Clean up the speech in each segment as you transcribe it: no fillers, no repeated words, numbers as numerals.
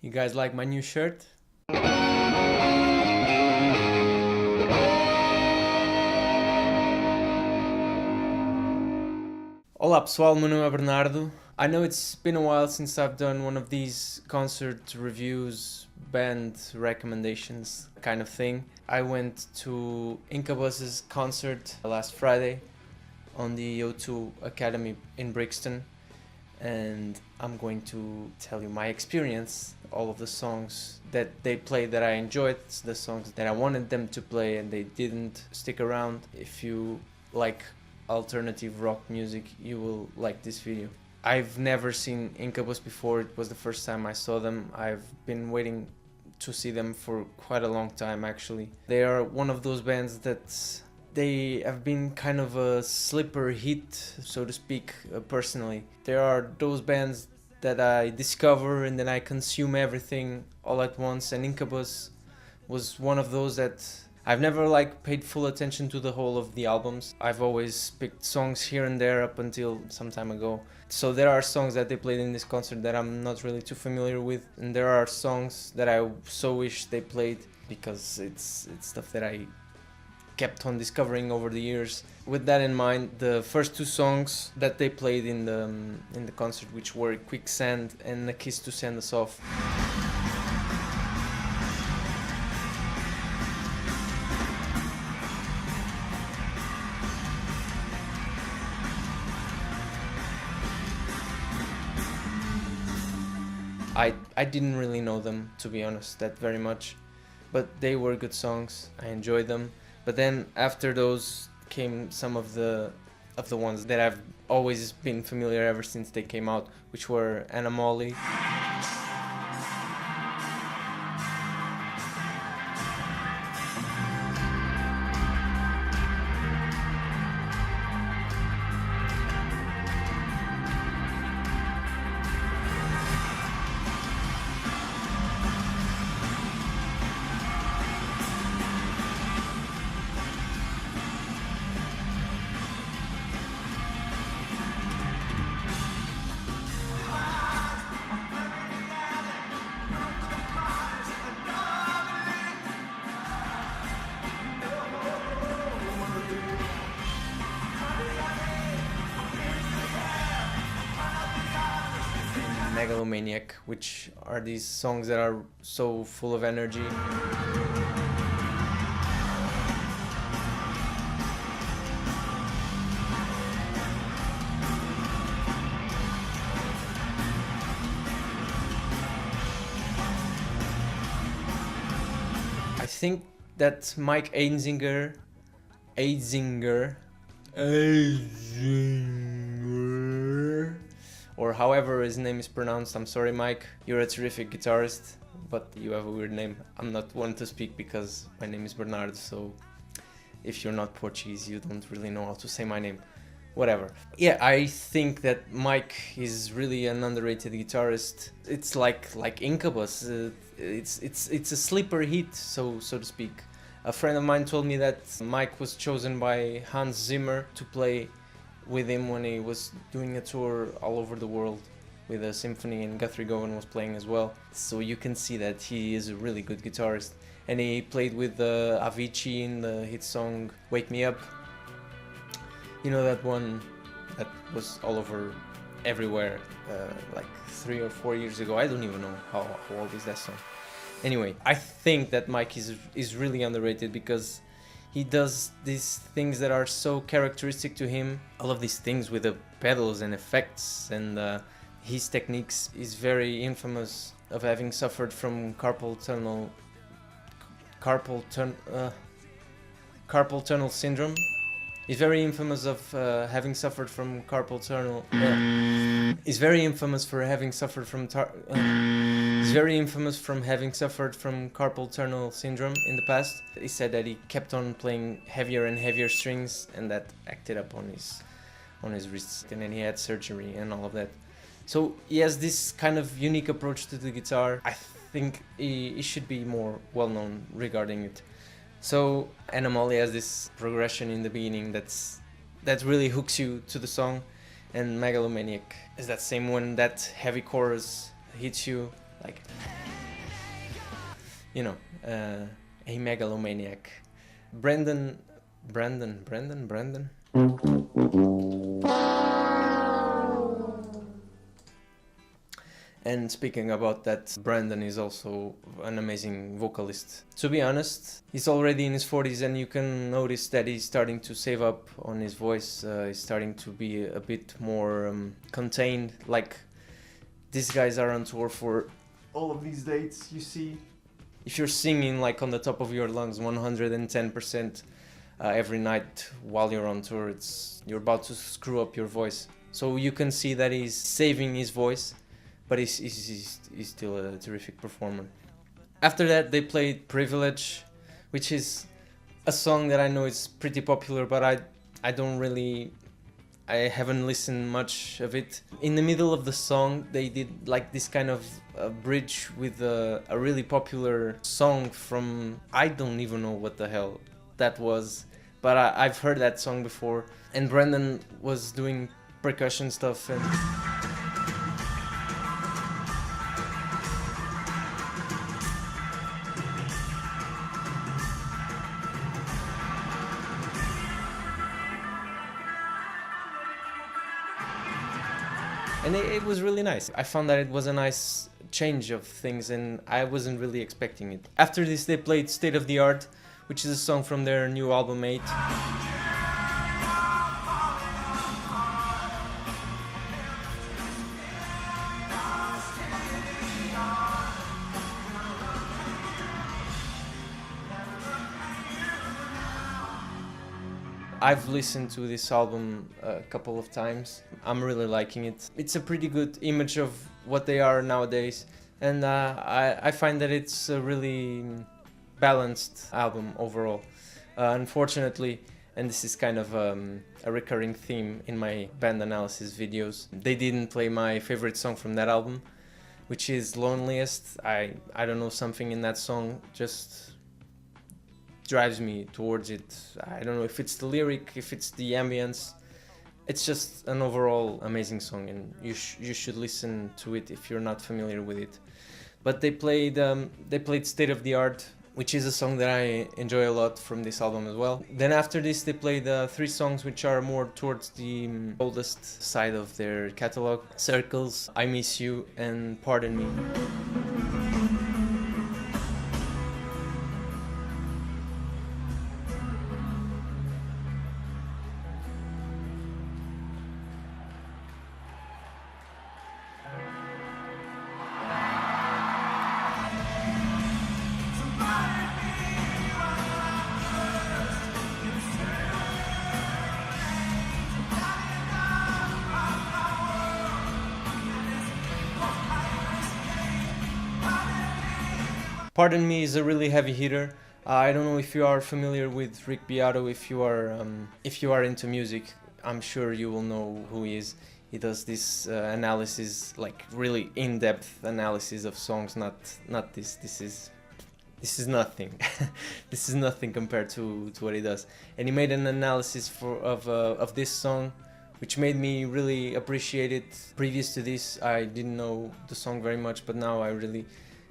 You guys like my new shirt? Olá pessoal, meu nome é Bernardo. I know it's been a while since I've done one of these concert reviews, band recommendations kind of thing. I went to Incubus's concert last Friday on the O2 Academy in Brixton, and I'm going to tell you my experience, all of the songs that they played that I enjoyed, the songs that I wanted them to play and they didn't stick around. If you like alternative rock music, you will like this video. I've never seen Incubus before. It was the first time I saw them. I've been waiting to see them for quite a long time actually. They are one of those bands that they have been kind of a sleeper hit, so to speak, personally. There are those bands that I discover and then I consume everything all at once, and Incubus was one of those that I've never paid full attention to the whole of the albums. I've always picked songs here and there up until some time ago. So there are songs that they played in this concert that I'm not really too familiar with, and there are songs that I so wish they played because it's stuff that I kept on discovering over the years. With that in mind, the first two songs that they played in the concert, which were Quicksand and A Kiss to Send Us Off. I didn't really know them, to be honest, that very much, but they were good songs. I enjoyed them. But then after those came some of the ones that I've always been familiar ever since they came out, which were Anomaly, Megalomaniac, which are these songs that are so full of energy. I think that Mike Azinger, or however his name is pronounced. I'm sorry, Mike, you're a terrific guitarist, but you have a weird name. I'm not one to speak because my name is Bernardo, so if you're not Portuguese, you don't really know how to say my name. Whatever. Yeah, I think that Mike is really an underrated guitarist. It's like Incubus. It's a sleeper hit, so to speak. A friend of mine told me that Mike was chosen by Hans Zimmer to play with him when he was doing a tour all over the world with a symphony, and Guthrie Govan was playing as well. So you can see that he is a really good guitarist. And he played with Avicii in the hit song Wake Me Up. You know, that one that was all over everywhere like 3 or 4 years ago. I don't even know how old is that song. Anyway, I think that Mike is really underrated because he does these things that are so characteristic to him. All of these things with the pedals and effects, and his techniques. Is very infamous of having suffered from carpal tunnel syndrome. He's very infamous of having suffered from carpal tunnel. He's very infamous for having suffered from he's very infamous from having suffered from carpal tunnel syndrome in the past. He said that he kept on playing heavier and heavier strings, and that acted up on his wrists, and then he had surgery and all of that. So he has this kind of unique approach to the guitar. I think he should be more well known regarding it. So Anomaly has this progression in the beginning that really hooks you to the song, and Megalomaniac is that same one, that heavy chorus hits you like you know, a megalomaniac. Brandon. And speaking about that, Brandon is also an amazing vocalist. To be honest, he's already in his 40s and you can notice that he's starting to save up on his voice. He's starting to be a bit more contained. Like, these guys are on tour for all of these dates, you see. If you're singing like on the top of your lungs 110% every night while you're on tour, you're about to screw up your voice. So you can see that he's saving his voice, but he's still a terrific performer. After that, they played Privilege, which is a song that I know is pretty popular, but I haven't listened much of it. In the middle of the song, they did like this kind of bridge with a really popular song from, I don't even know what the hell that was, but I've heard that song before. And Brandon was doing percussion stuff and it was really nice. I found that it was a nice change of things and I wasn't really expecting it. After this, they played State of the Art, which is a song from their new album 8. I've listened to this album a couple of times. I'm really liking it. It's a pretty good image of what they are nowadays, and I find that it's a really balanced album overall. Unfortunately, and this is kind of a recurring theme in my band analysis videos, they didn't play my favorite song from that album, which is Loneliest. I don't know, something in that song just drives me towards it. I don't know if it's the lyric, if it's the ambience. It's just an overall amazing song, and you should listen to it if you're not familiar with it. But they played State of the Art, which is a song that I enjoy a lot from this album as well. Then after this, they played 3 songs which are more towards the oldest side of their catalog: Circles, I Miss You, and Pardon Me. Pardon Me is a really heavy hitter. I don't know if you are familiar with Rick Beato. If you are into music, I'm sure you will know who he is. He does this analysis, like really in-depth analysis of songs. Not this. This is nothing. This is nothing compared to what he does. And he made an analysis of this song, which made me really appreciate it. Previous to this, I didn't know the song very much, but now I really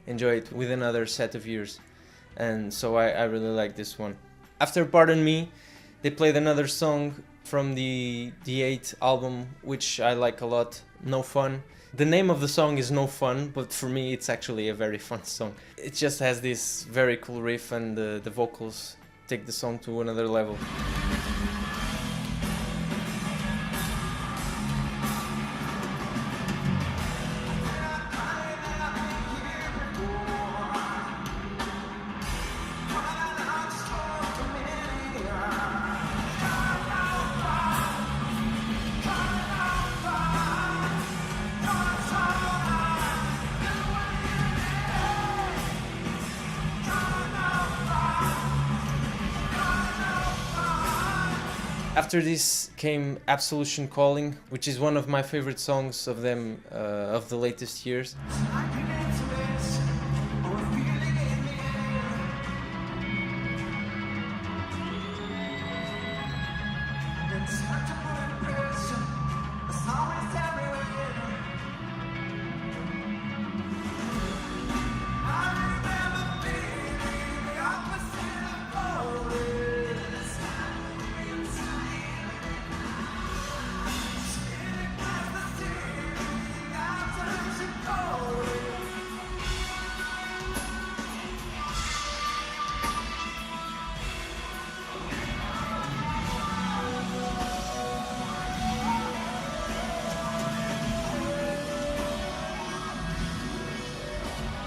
enjoy it with another set of ears, and so I really like this one. After Pardon Me, they played another song from the 8 album, which I like a lot, No Fun. The name of the song is No Fun, but for me it's actually a very fun song. It just has this very cool riff, and the vocals take the song to another level. After this came Absolution Calling, which is one of my favorite songs of them of the latest years.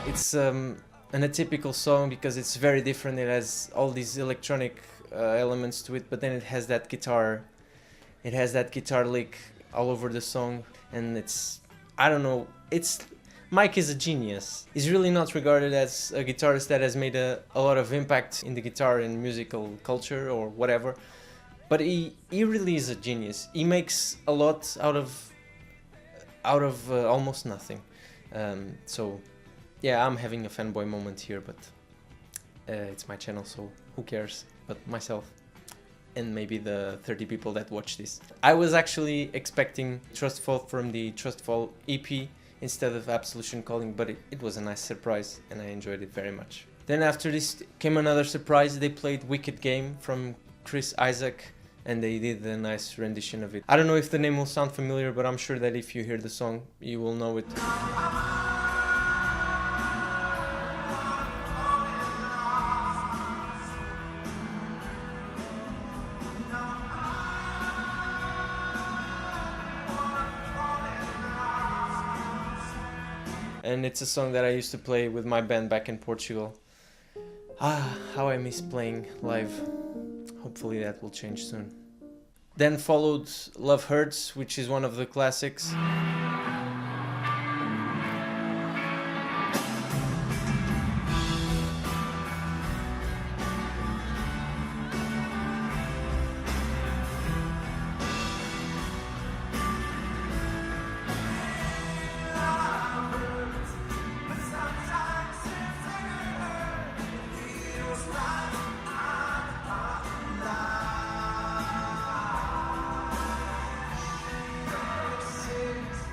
It's an atypical song because it's very different. It has all these electronic elements to it, but then it has that guitar. It has that guitar lick all over the song, and it's, I don't know. It's Mike is a genius. He's really not regarded as a guitarist that has made a lot of impact in the guitar and musical culture or whatever, but he really is a genius. He makes a lot out of almost nothing. So yeah, I'm having a fanboy moment here, but it's my channel, so who cares but myself and maybe the 30 people that watch this. I was actually expecting Trustfall from the Trustfall EP instead of Absolution Calling, but it was a nice surprise and I enjoyed it very much. Then after this came another surprise. They played Wicked Game from Chris Isaac and they did a nice rendition of it. I don't know if the name will sound familiar, but I'm sure that if you hear the song you will know it. And it's a song that I used to play with my band back in Portugal. How I miss playing live. Hopefully that will change soon. Then followed Love Hurts, which is one of the classics.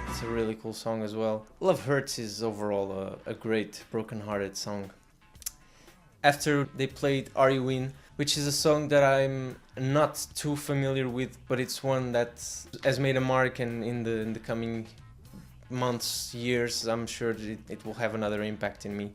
It's a really cool song as well. Love Hurts is overall a great broken-hearted song. After they played Are You In, which is a song that I'm not too familiar with, but it's one that has made a mark, and in the coming months, years, I'm sure that it will have another impact in me.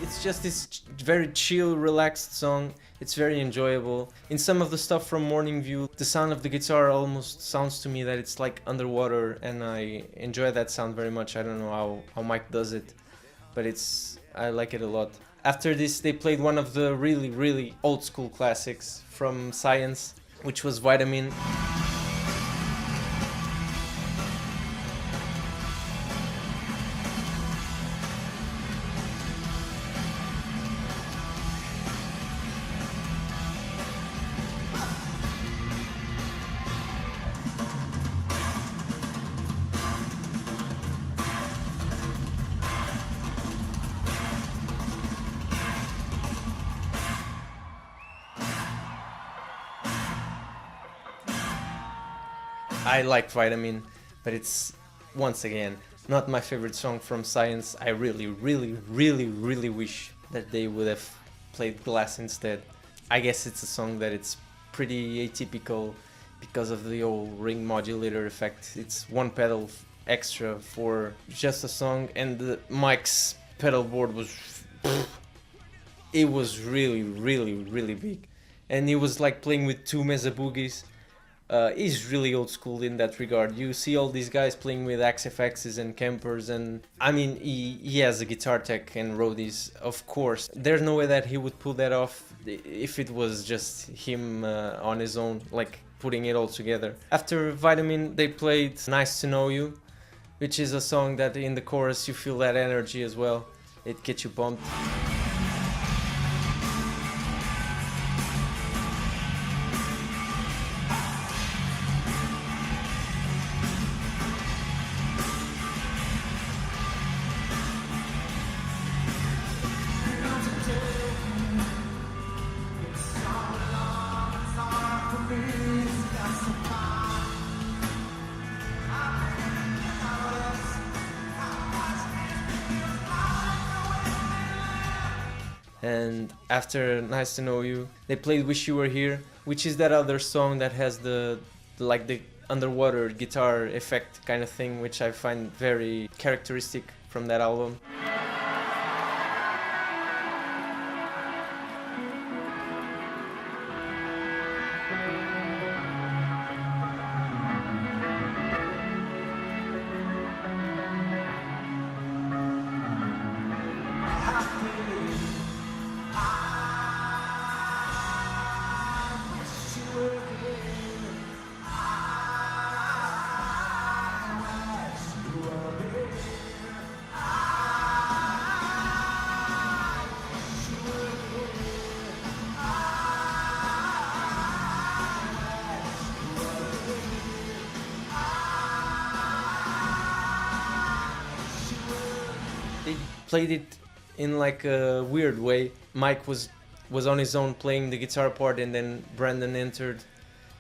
It's just this very chill, relaxed song. It's very enjoyable. In some of the stuff from Morning View, the sound of the guitar almost sounds to me that it's like underwater, and I enjoy that sound very much. I don't know how Mike does it, but I like it a lot. After this, they played one of the really old school classics from Science, which was Vitamin. I like Vitamin, but it's, once again, not my favorite song from Science. I really wish that they would have played Glass instead. I guess it's a song that it's pretty atypical because of the old ring modulator effect. It's one pedal extra for just a song, and the Mike's pedal board was... it was really big. And he was like playing with two Mesa Boogies. He's really old school in that regard. You see all these guys playing with XFXs and Kempers, and I mean, he has a guitar tech and roadies, of course. There's no way that he would pull that off if it was just him on his own, like putting it all together. After Vitamin, they played Nice to Know You, which is a song that in the chorus you feel that energy as well. It gets you pumped. And after Nice to Know You, they played Wish You Were Here, which is that other song that has the underwater guitar effect kind of thing, which I find very characteristic from that album. They played it in like a weird way. Mike was on his own playing the guitar part, and then Brandon entered,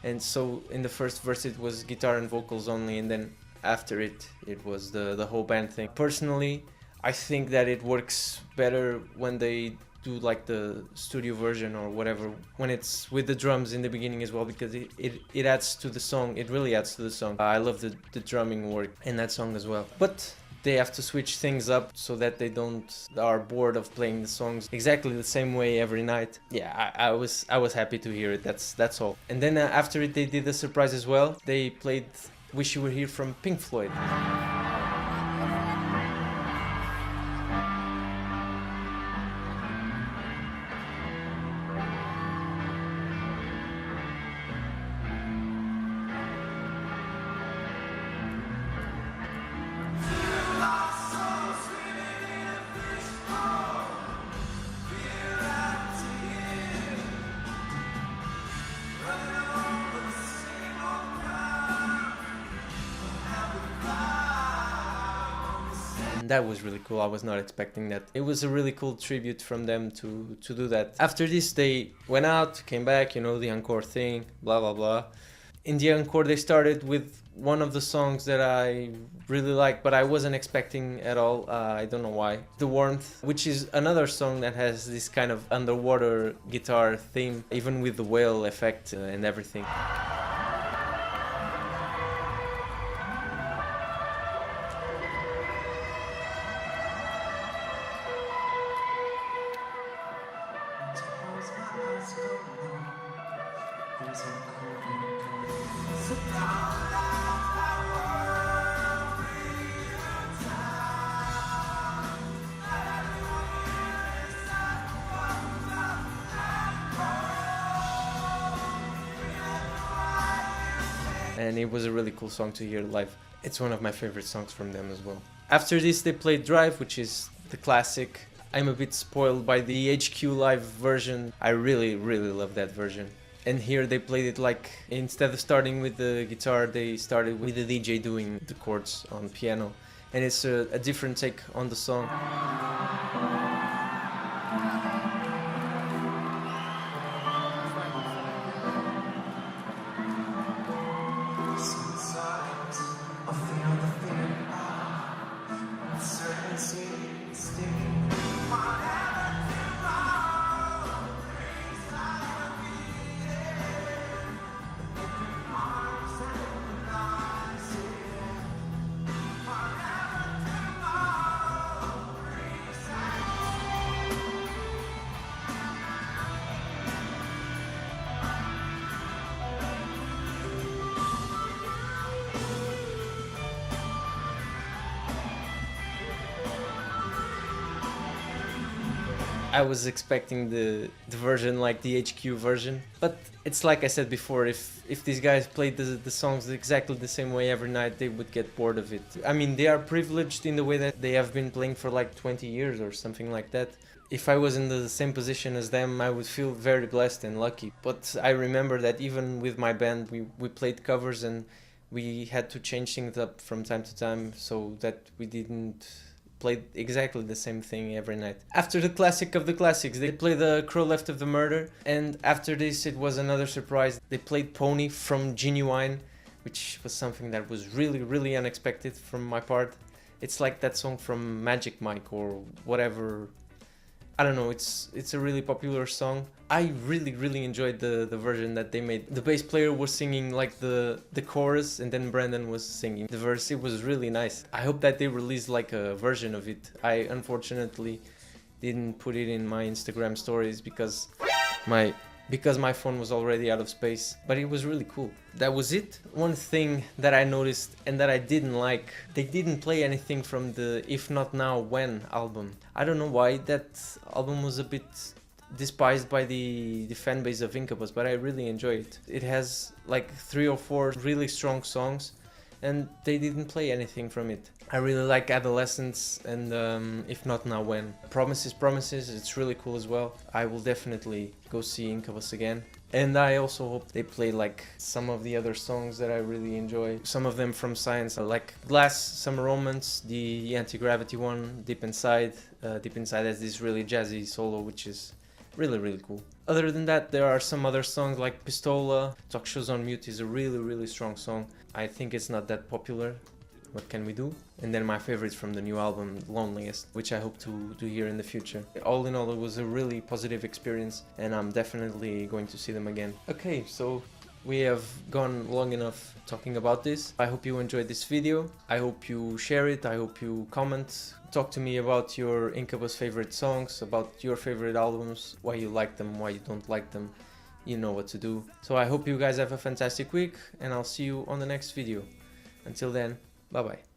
and so in the first verse it was guitar and vocals only, and then after it was the whole band thing. Personally, I think that it works better when they do like the studio version or whatever, when it's with the drums in the beginning as well, because it adds to the song. It really adds to the song. I love the drumming work in that song as well. But they have to switch things up so that they are bored of playing the songs exactly the same way every night. Yeah, I was happy to hear it. That's all. And then after it, they did a surprise as well. They played Wish You Were Here from Pink Floyd. That was really cool. I was not expecting that. It was a really cool tribute from them to do that. After this, they went out, came back, you know, the encore thing, blah blah blah. In the encore, they started with one of the songs that I really like, but I wasn't expecting at all. I don't know why. The Warmth, which is another song that has this kind of underwater guitar theme, even with the whale effect and everything. And it was a really cool song to hear live. It's one of my favorite songs from them as well. After this, they played Drive, which is the classic. I'm a bit spoiled by the HQ live version. I really love that version. And here they played it like, instead of starting with the guitar, they started with the DJ doing the chords on piano. And it's a different take on the song. I was expecting the version like the HQ version, but it's like I said before, if these guys played the songs exactly the same way every night, they would get bored of it. I mean, they are privileged in the way that they have been playing for like 20 years or something like that. If I was in the same position as them, I would feel very blessed and lucky. But I remember that even with my band, we played covers and we had to change things up from time to time so that we didn't play exactly the same thing every night. After the classic of the classics, they played The Crow Left of the Murder, and after this it was another surprise. They played Pony from Genuine, which was something that was really unexpected from my part. It's like that song from Magic Mike or whatever I don't know, it's a really popular song. I really enjoyed the version that they made. The bass player was singing like the chorus, and then Brandon was singing the verse. It was really nice. I hope that they release like a version of it. I unfortunately didn't put it in my Instagram stories because my phone was already out of space, but it was really cool. That was it. One thing that I noticed and that I didn't like, they didn't play anything from the If Not Now When album. I don't know why that album was a bit despised by the fan base of Incubus, but I really enjoy it. It has like 3 or 4 really strong songs, and they didn't play anything from it. I really like Adolescence and If Not Now When. Promises, it's really cool as well. I will definitely go see Incubus again. And I also hope they play like some of the other songs that I really enjoy. Some of them from Science, like Glass, Summer Romance, the Anti-Gravity one, Deep Inside. Deep Inside has this really jazzy solo, which is really cool. Other than that, there are some other songs like Pistola. Talk Shows on Mute is a really strong song. I think it's not that popular. What Can We Do? And then my favorites from the new album, Loneliest, which I hope to hear in the future. All in all, it was a really positive experience, and I'm definitely going to see them again. Okay, so we have gone long enough talking about this. I hope you enjoyed this video. I hope you share it. I hope you comment. Talk to me about your Incubus favorite songs, about your favorite albums, why you like them, why you don't like them. You know what to do. So I hope you guys have a fantastic week, and I'll see you on the next video. Until then, bye bye.